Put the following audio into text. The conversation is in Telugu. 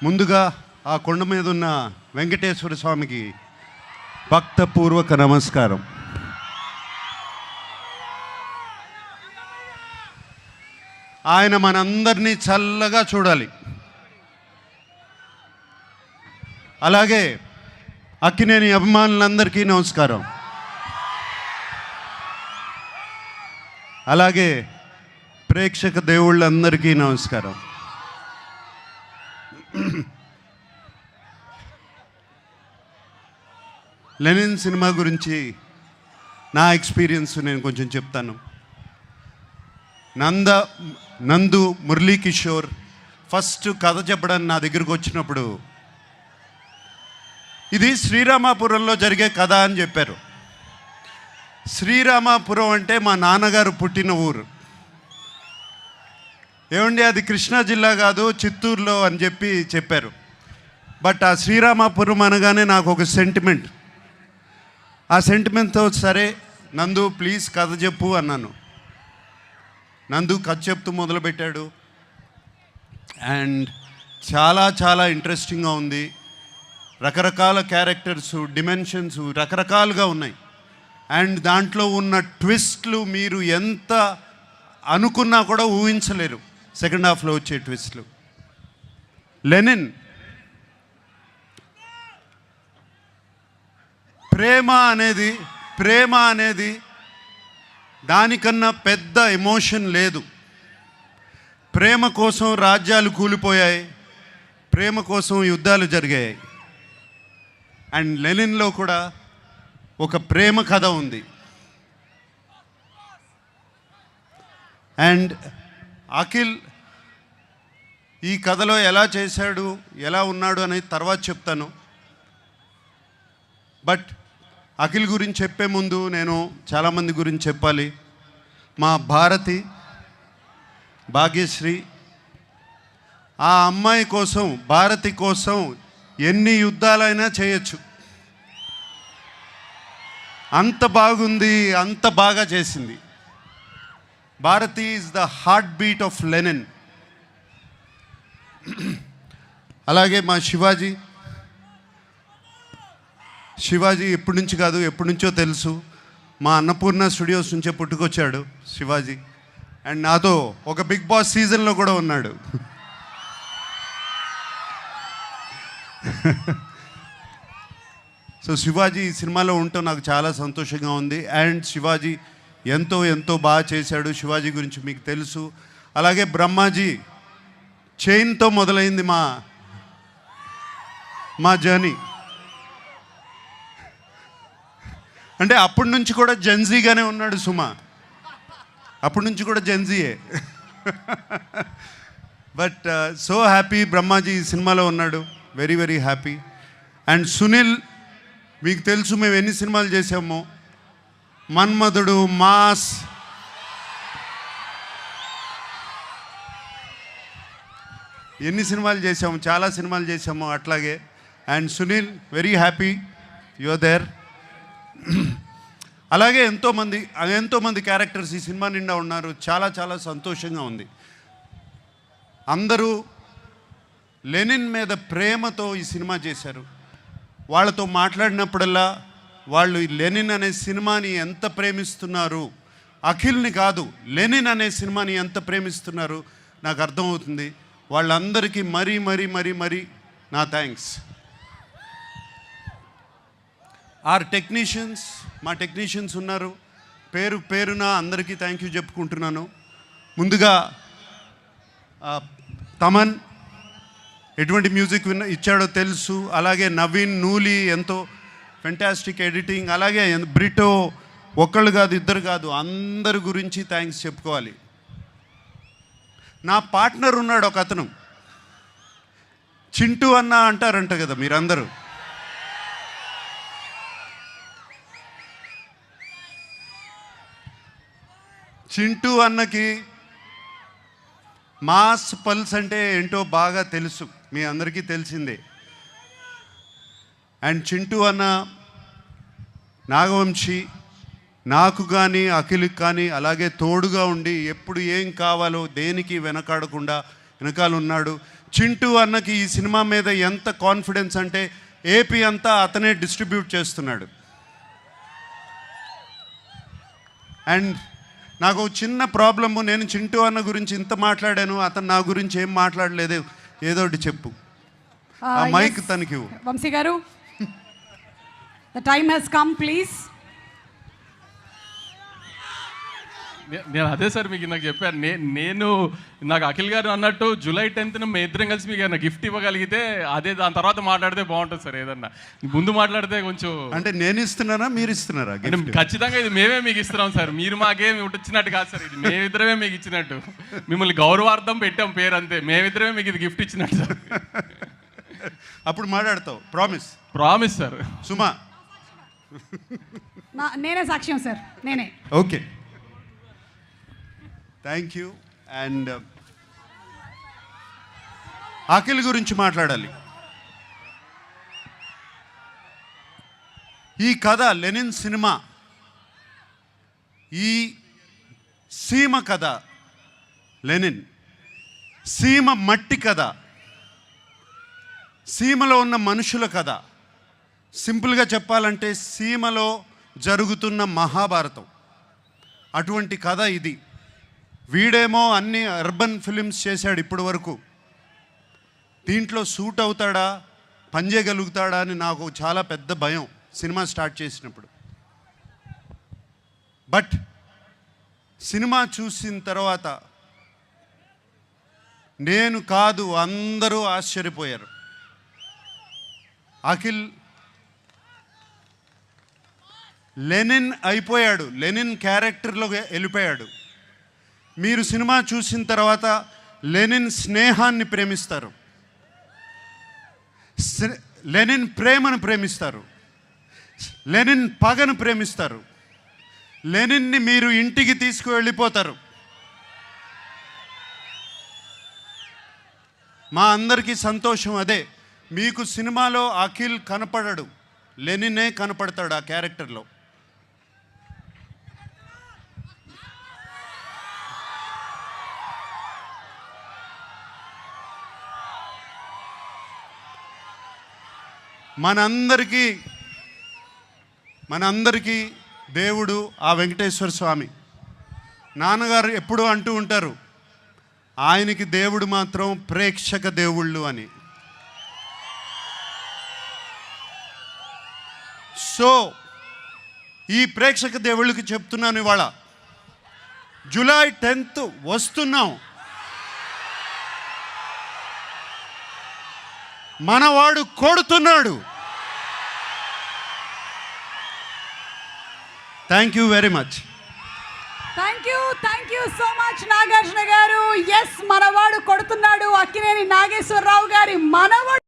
ముందుగా ఆ కొండ మీద ఉన్న వెంకటేశ్వర స్వామికి భక్తపూర్వక నమస్కారం. ఆయన మనందరినీ చల్లగా చూడాలి. అలాగే అక్కినేని అభిమానులందరికీ నమస్కారం. అలాగే ప్రేక్షక దేవుళ్ళందరికీ నమస్కారం. లెనిన్ సినిమా గురించి నా ఎక్స్పీరియన్స్ నేను కొంచెం చెప్తాను. నందు మురళీకిషోర్ ఫస్ట్ కథ చెప్పడానికి నా దగ్గరకు వచ్చినప్పుడు ఇది శ్రీరామాపురంలో జరిగే కథ అని చెప్పారు. శ్రీరామాపురం అంటే మా నాన్నగారు పుట్టిన ఊరు. ఏమండి అది కృష్ణా జిల్లా కాదు, చిత్తూరులో అని చెప్పారు. బట్ ఆ శ్రీరామాపురం అనగానే నాకు ఒక సెంటిమెంట్. ఆ సెంటిమెంట్తో సరే నందు ప్లీజ్ కథ చెప్పు అన్నాను. నందు కథ చెప్తూ మొదలుపెట్టాడు. అండ్ చాలా చాలా ఇంట్రెస్టింగ్గా ఉంది. రకరకాల క్యారెక్టర్స్, డిమెన్షన్స్ రకరకాలుగా ఉన్నాయి. అండ్ దాంట్లో ఉన్న ట్విస్ట్లు మీరు ఎంత అనుకున్నా కూడా ఊహించలేరు. సెకండ్ హాఫ్లో వచ్చే ట్విస్ట్లు. లెనిన్ ప్రేమ అనేది దానికన్నా పెద్ద ఎమోషన్ లేదు. ప్రేమ కోసం రాజ్యాలు కూలిపోయాయి, ప్రేమ కోసం యుద్ధాలు జరిగాయి. అండ్ లెనిన్లో కూడా ఒక ప్రేమ కథ ఉంది. అండ్ అఖిల్ ఈ కథలో ఎలా చేశాడు, ఎలా ఉన్నాడు అనేది తర్వాత చెప్తాను. బట్ అఖిల్ గురించి చెప్పే ముందు నేను చాలామంది గురించి చెప్పాలి. మా భాగ్యశ్రీ, ఆ అమ్మాయి కోసం, భారతి కోసం ఎన్ని యుద్ధాలైనా చేయొచ్చు. అంత బాగుంది, అంత బాగా చేసింది. Bharathi is the heart beat of Lenin. అలాగే మా శివాజీ ఎప్పటి నుంచి కాదు, ఎప్పటి నుంచో తెలుసు. మా అన్నపూర్ణ స్టూడియోస్ నుంచే పుట్టుకొచ్చాడు శివాజీ. అండ్ నాతో ఒక బిగ్ బాస్ సీజన్లో కూడా ఉన్నాడు. సో శివాజీ ఈ సినిమాలో ఉండటం నాకు చాలా సంతోషంగా ఉంది. అండ్ శివాజీ ఎంతో ఎంతో బాగా చేశాడు. శివాజీ గురించి మీకు తెలుసు. అలాగే బ్రహ్మాజీ చైన్తో మొదలైంది మా జర్నీ. అంటే అప్పటి నుంచి కూడా జెన్జీగానే ఉన్నాడు సుమా. అప్పటి నుంచి కూడా జెన్జీయే. బట్ సో హ్యాపీ బ్రహ్మాజీ ఈ సినిమాలో ఉన్నాడు. Very very happy. And Sunil మీకు తెలుసు మేము ఎన్ని సినిమాలు చేసామో. మన్మధుడు, మాస్, ఎన్ని సినిమాలు చేసాము, చాలా సినిమాలు చేసాము అట్లాగే. And Sunil very happy your there. అలాగే ఎంతోమంది క్యారెక్టర్స్ ఈ సినిమా నిండా ఉన్నారు. చాలా చాలా సంతోషంగా ఉంది. అందరూ లెనిన్ మీద ప్రేమతో ఈ సినిమా చేశారు. వాళ్ళతో మాట్లాడినప్పుడల్లా వాళ్ళు లెనిన్ అనే సినిమాని ఎంత ప్రేమిస్తున్నారు, అఖిల్ని కాదు లెనిన్ అనే సినిమాని ఎంత ప్రేమిస్తున్నారు నాకు అర్థమవుతుంది. వాళ్ళందరికీ మరీ మరీ మరీ మరీ నా థ్యాంక్స్. మా టెక్నీషియన్స్ ఉన్నారు. పేరున అందరికీ థ్యాంక్ యూ చెప్పుకుంటున్నాను. ముందుగా తమన్ ఎటువంటి మ్యూజిక్ ఇచ్చాడో తెలుసు. అలాగే నవీన్, నూలి ఎంతో ఫెంటాస్టిక్ ఎడిటింగ్. అలాగే బ్రిటో ఒక్కళ్ళు కాదు, ఇద్దరు కాదు, అందరి గురించి థ్యాంక్స్ చెప్పుకోవాలి. నా పార్ట్నర్ ఉన్నాడు ఒక అతను, చింటూ అన్న అంటారంట కదా మీరందరూ. చింటూ అన్నకి మాస్ పల్స్ అంటే ఏంటో బాగా తెలుసు, మీ అందరికీ తెలిసిందే. అండ్ చింటూ అన్న నాగవంశీ నాకు కానీ అఖిల్కి కానీ అలాగే తోడుగా ఉండి ఎప్పుడు ఏం కావాలో దేనికి వెనకాడకుండా వెనకాల ఉన్నాడు. చింటూ అన్నకి ఈ సినిమా మీద ఎంత కాన్ఫిడెన్స్ అంటే ఏపీ అంతా అతనే డిస్ట్రిబ్యూట్ చేస్తున్నాడు. అండ్ నాకు చిన్న ప్రాబ్లము, నేను చింటూ అన్న గురించి ఇంత మాట్లాడాను, అతను నా గురించి ఏం మాట్లాడలేదు. ఏదో ఒకటి చెప్పు. ఆ మైక్ తనకి ఇవ్వు. వంశీ గారు, the time has come please. నేను అదే సార్ మీకు నాకు చెప్పాను. నేను నాకు అఖిల్ గారు అన్నట్టు జూలై 10th మేము ఇద్దరం కలిసి మీకు ఏదైనా గిఫ్ట్ ఇవ్వగలిగితే అదే, దాని తర్వాత మాట్లాడితే బాగుంటుంది సార్. ఏదన్నా ముందు మాట్లాడితే కొంచెం. అంటే నేను ఇస్తున్నానా మీరు ఇస్తున్నారా? ఖచ్చితంగా ఇది మేమే మీకు ఇస్తున్నాం సార్. మీరు మాకేమి ఇచ్చినట్టు కాదు సార్. ఇది మేమిద్దరమే మీకు ఇచ్చినట్టు. మిమ్మల్ని గౌరవార్థం పెట్టాం పేరు అంతే. మేమిద్దరమే మీకు ఇది గిఫ్ట్ ఇచ్చినట్టు సార్. అప్పుడు మాట్లాడతావు. Promise sir. సుమా, నేనే సాక్ష్యం సార్, నేనే. Okay, thank you. And Akhil గురించి మాట్లాడాలి. ఈ కథ లెనిన్ సినిమా, ఈ సీమ కథ, లెనిన్ సీమ మట్టి కథ, సీమలో ఉన్న మనుషుల కథ. సింపుల్గా చెప్పాలంటే సీమలో జరుగుతున్న మహాభారతం, అటువంటి కథ ఇది. వీడేమో అన్ని అర్బన్ ఫిలిమ్స్ చేశాడు ఇప్పటి వరకు. దీంట్లో సూట్ అవుతాడా, పనిచేయగలుగుతాడా అని నాకు చాలా పెద్ద భయం సినిమా స్టార్ట్ చేసినప్పుడు. బట్ సినిమా చూసిన తర్వాత నేను కాదు అందరూ ఆశ్చర్యపోయారు. అఖిల్ లెనిన్ అయిపోయాడు, లెనిన్ క్యారెక్టర్లో వెళ్ళిపోయాడు. మీరు సినిమా చూసిన తర్వాత లెనిన్ స్నేహాన్ని ప్రేమిస్తారు, లెనిన్ ప్రేమను ప్రేమిస్తారు, లెనిన్ పగను ప్రేమిస్తారు, లెనిన్ని మీరు ఇంటికి తీసుకువెళ్ళిపోతారు. మా అందరికీ సంతోషం అదే. మీకు సినిమాలో అఖిల్ కనపడడు, లెనినే కనపడతాడు ఆ క్యారెక్టర్లో. మనందరికీ దేవుడు ఆ వెంకటేశ్వర స్వామి. నాన్నగారు ఎప్పుడూ అంటూ ఉంటారు, ఆయనకి దేవుడు మాత్రం ప్రేక్షక దేవుళ్ళు అని. సో ఈ ప్రేక్షక దేవుళ్ళకి చెప్తున్నాను, ఇవాళ జూలై 10th వస్తున్నాం. మనవాడు కొడుతున్నాడు. Thank you very much. Thank you so much Nagarjuna గారు. ఎస్, మనవాడు కొడుతున్నాడు. అక్కినేని నాగేశ్వరరావు గారి మనవాడు.